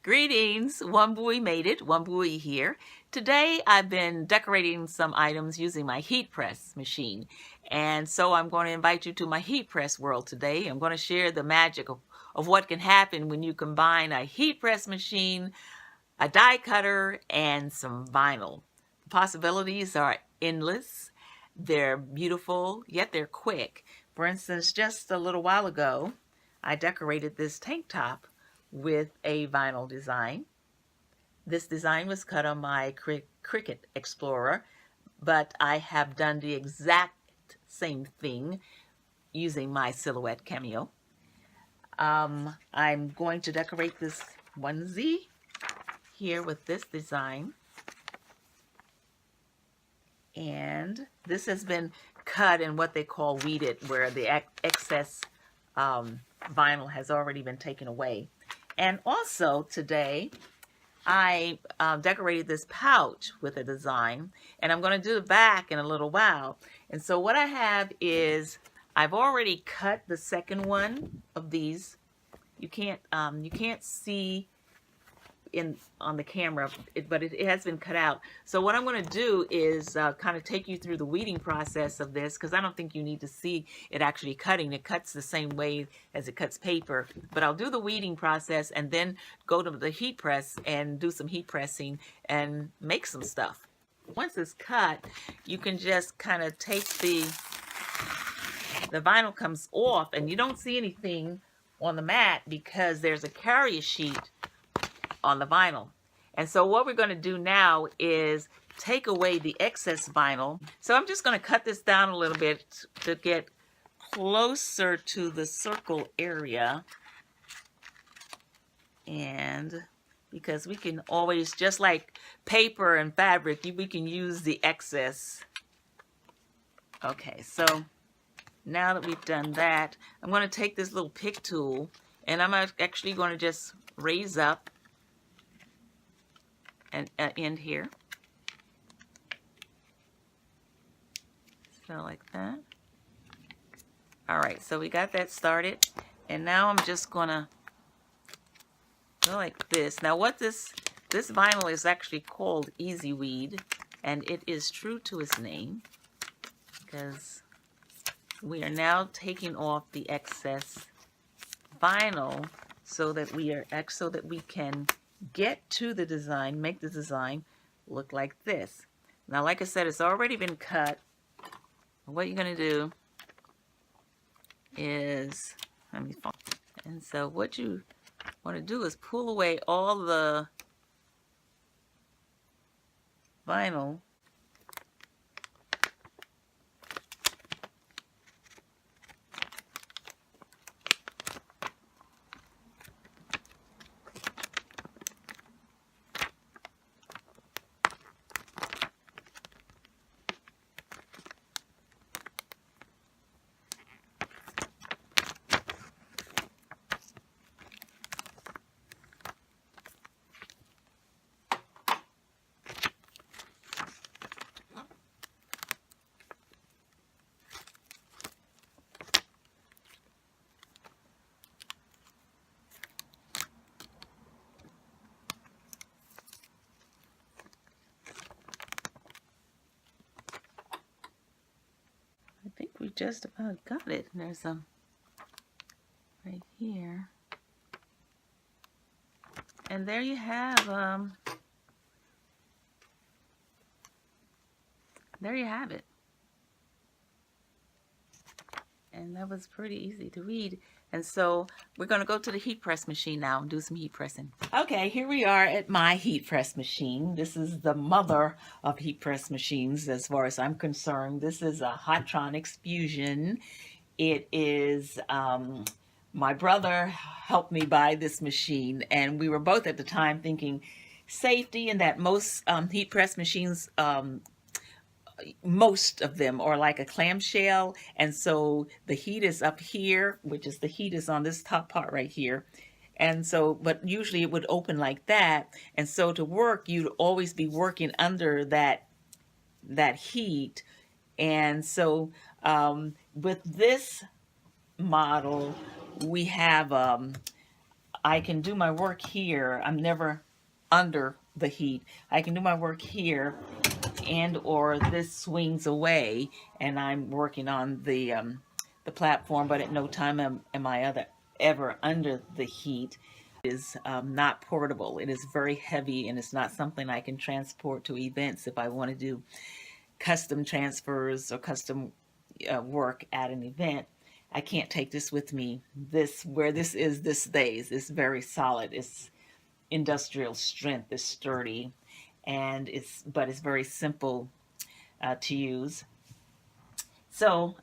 Greetings, Wambui made it, Wambui here. Today I've been decorating some items using my heat press machine. And so I'm going to invite you to my heat press world today. I'm going to share the magic of what can happen when you combine a heat press machine, a die cutter, and some vinyl. The possibilities are endless. They're beautiful, yet they're quick. For instance, just a little while ago, I decorated this tank top with a vinyl design. This design was cut on my Cricut Explorer, but I have done the exact same thing using my Silhouette Cameo. I'm going to decorate this onesie here with this design. And this has been cut in what they call weeded, where the excess vinyl has already been taken away. And also today, I decorated this pouch with a design, and I'm going to do the back in a little while. And so what I have is, I've already cut the second one of these. You can't see on the camera, but it has been cut out. So what I'm going to do is kind of take you through the weeding process of this, because I don't think you need to see it actually cutting. It cuts the same way as it cuts paper, but I'll do the weeding process and then go to the heat press and do some heat pressing and make some stuff. Once it's cut, you can just kind of take the vinyl comes off, and you don't see anything on the mat because there's a carrier sheet on the vinyl. And so what we're going to do now is take away the excess vinyl. So I'm just going to cut this down a little bit to get closer to the circle area. And because we can always, just like paper and fabric, we can use the excess. Okay, so now that we've done that, I'm going to take this little pick tool, and I'm actually going to just raise up and end here. So like that. All right, so we got that started, and now I'm just gonna go like this. Now what this vinyl is actually called Easyweed, and it is true to its name, because we are now taking off the excess vinyl so that we can get to the design, make the design look like this. Now, like I said, it's already been cut. What you're going to do is, and so what you want to do is pull away all the vinyl . I think we just about got it. And there's some right here. And there you have it. And that was pretty easy to read. And so we're going to go to the heat press machine now and do some heat pressing. Okay, here we are at my heat press machine. This is the mother of heat press machines as far as I'm concerned. This is a Hotronix Fusion. It is, my brother helped me buy this machine, and we were both at the time thinking safety, and that most heat press machines, most of them are like a clamshell, and so the heat is up here, which is the heat is on this top part right here. And so, but usually it would open like that, and so to work, you'd always be working under that heat. And so with this model, we have I can do my work here. I'm never under the heat. I can do my work here, and or this swings away and I'm working on the platform, but at no time am I ever under the heat. It is not portable. It is very heavy, and it's not something I can transport to events if I want to do custom transfers or custom work at an event. I can't take this with me. Where this stays. It's very solid. It's industrial strength. It's sturdy, and but it's very simple to use. So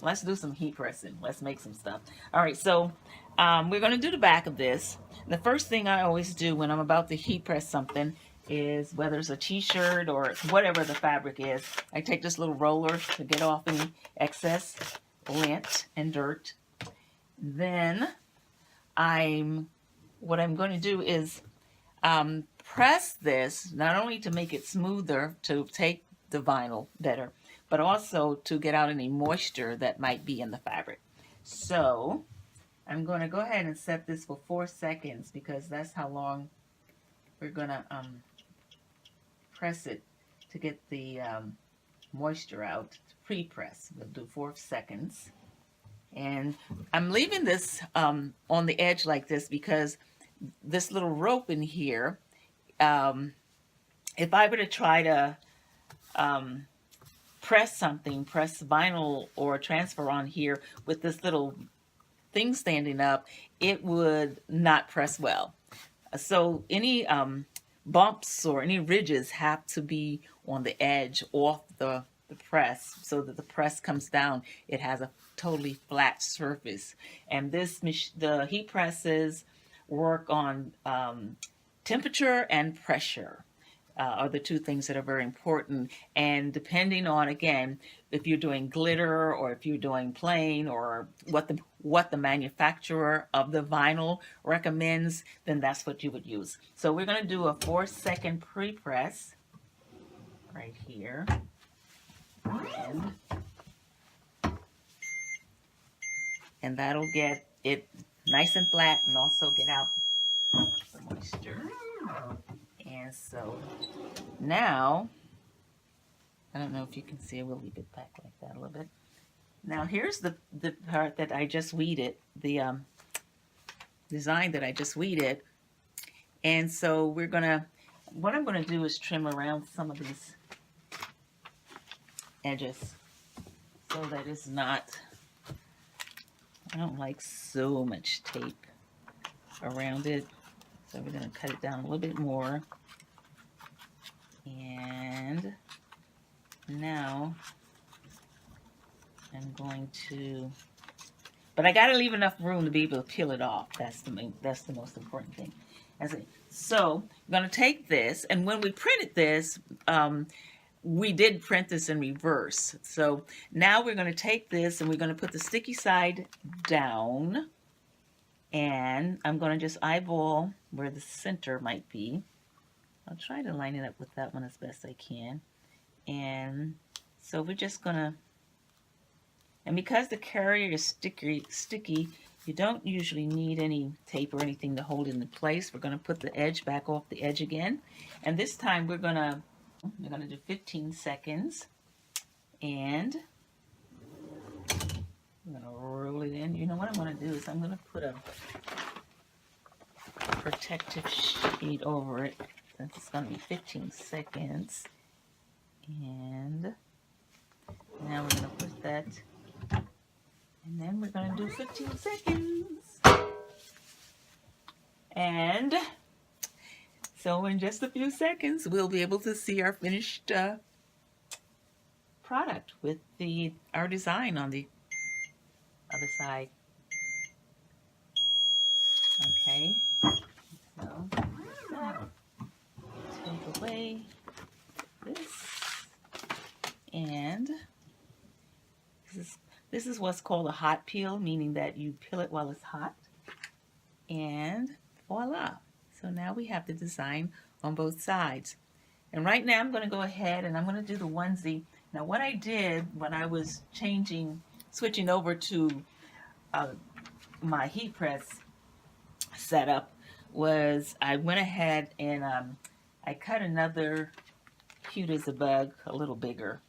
let's do some heat pressing. Let's make some stuff. All right, so we're going to do the back of this. The first thing I always do when I'm about to heat press something is, whether it's a t-shirt or whatever the fabric is, I take this little roller to get off any excess lint and dirt. Then what I'm going to do is press this, not only to make it smoother, to take the vinyl better, but also to get out any moisture that might be in the fabric. So I'm going to go ahead and set this for 4 seconds, because that's how long we're going to press it to get the moisture out. Pre-press. We'll do 4 seconds. And I'm leaving this on the edge like this because this little rope in here, if I were to try to press vinyl or transfer on here with this little thing standing up, it would not press well. So any bumps or any ridges have to be on the edge off the press, so that the press comes down, it has a totally flat surface. And the heat presses work on temperature and pressure. Are the two things that are very important. And depending on, again, if you're doing glitter or if you're doing plain, or what the manufacturer of the vinyl recommends, then that's what you would use. So we're going to do a 4-second pre-press right here. And that'll get it nice and flat, and also get out the moisture. And so now, I don't know if you can see it, we'll leave it back like that a little bit. Now here's the part that I just weeded, the design that I just weeded. And so what I'm gonna do is trim around some of these edges so that it's not, I don't like so much tape around it. So we're going to cut it down a little bit more. And now I'm going to, but I got to leave enough room to be able to peel it off. That's the most important thing. So I'm going to take this, and when we printed this, we did print this in reverse. So now we're going to take this and we're going to put the sticky side down. And I'm going to just eyeball where the center might be. I'll try to line it up with that one as best I can. And so we're just going to, and because the carrier is sticky, you don't usually need any tape or anything to hold it in place. We're going to put the edge back off the edge again. And this time we're going to do 15 seconds. And I'm going to roll it in. You know what I'm going to do is I'm going to put a protective sheet over it, since it's going to be 15 seconds. And now we're going to put that, and then we're going to do 15 seconds. And so in just a few seconds, we'll be able to see our finished product with our design on the other side. Okay, so take away this, and this is what's called a hot peel, meaning that you peel it while it's hot, and voila. So now we have the design on both sides. And right now I'm going to go ahead and I'm going to do the onesie. Now what I did when I was switching over to my heat press setup was I went ahead and I cut another Cute as a Bug a little bigger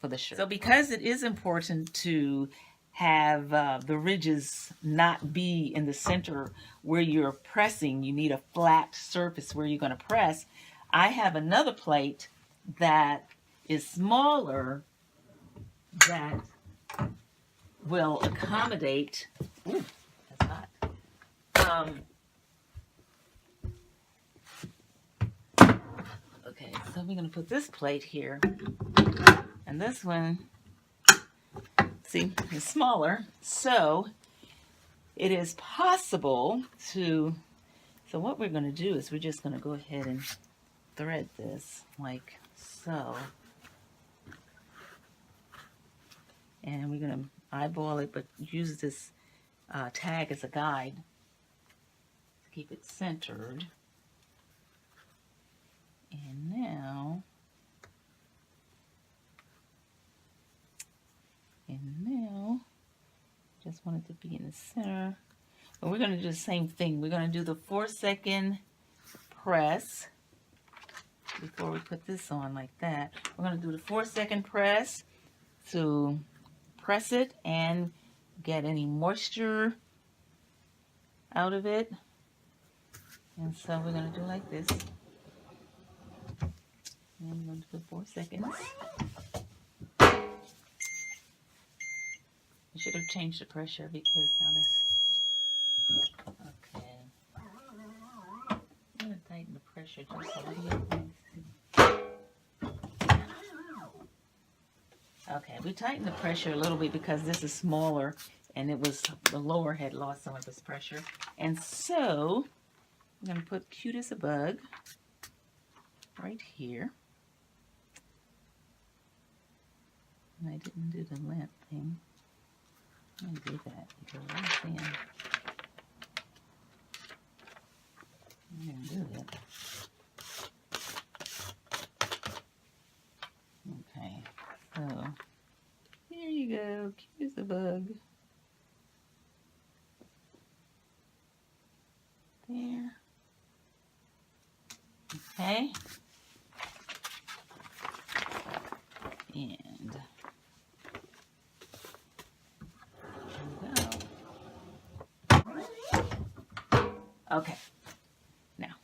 for the shirt. So because it is important to have the ridges not be in the center where you're pressing, you need a flat surface where you're going to press. I have another plate that is smaller that will accommodate. Ooh, that's hot. Okay, so we're going to put this plate here, and this one, see, is smaller, so it is possible to, so what we're going to do is we're just going to go ahead and thread this like so, and we're going to eyeball it, but use this tag as a guide to keep it centered. And now, just want it to be in the center. But we're going to do the same thing. We're going to do the 4-second press before we put this on like that. We're going to do the 4-second press to press it and get any moisture out of it. And so we're going to do like this. And I'm going to do 4 seconds. I should have changed the pressure because now that's okay. I'm going to tighten the pressure just a little bit. Okay, we tightened the pressure a little bit because this is smaller and it was the lower had lost some of its pressure. And so I'm going to put Cute as a Bug right here. And I didn't do the length thing. I'm going to do that because I'm thin. I'm going to do it. Okay, so here you go, Cute as a Bug. There. Okay. And okay, now,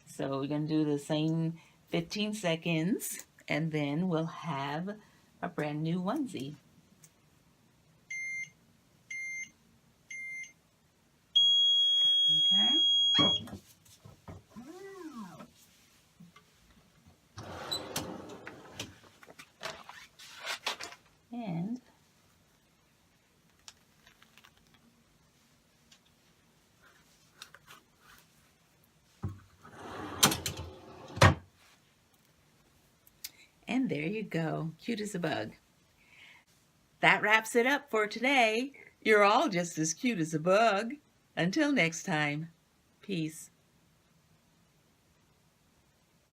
so we're going to do the same 15 seconds, and then we'll have a brand new onesie. Okay. And there you go, Cute as a Bug. That wraps it up for today. You're all just as cute as a bug. Until next time, peace.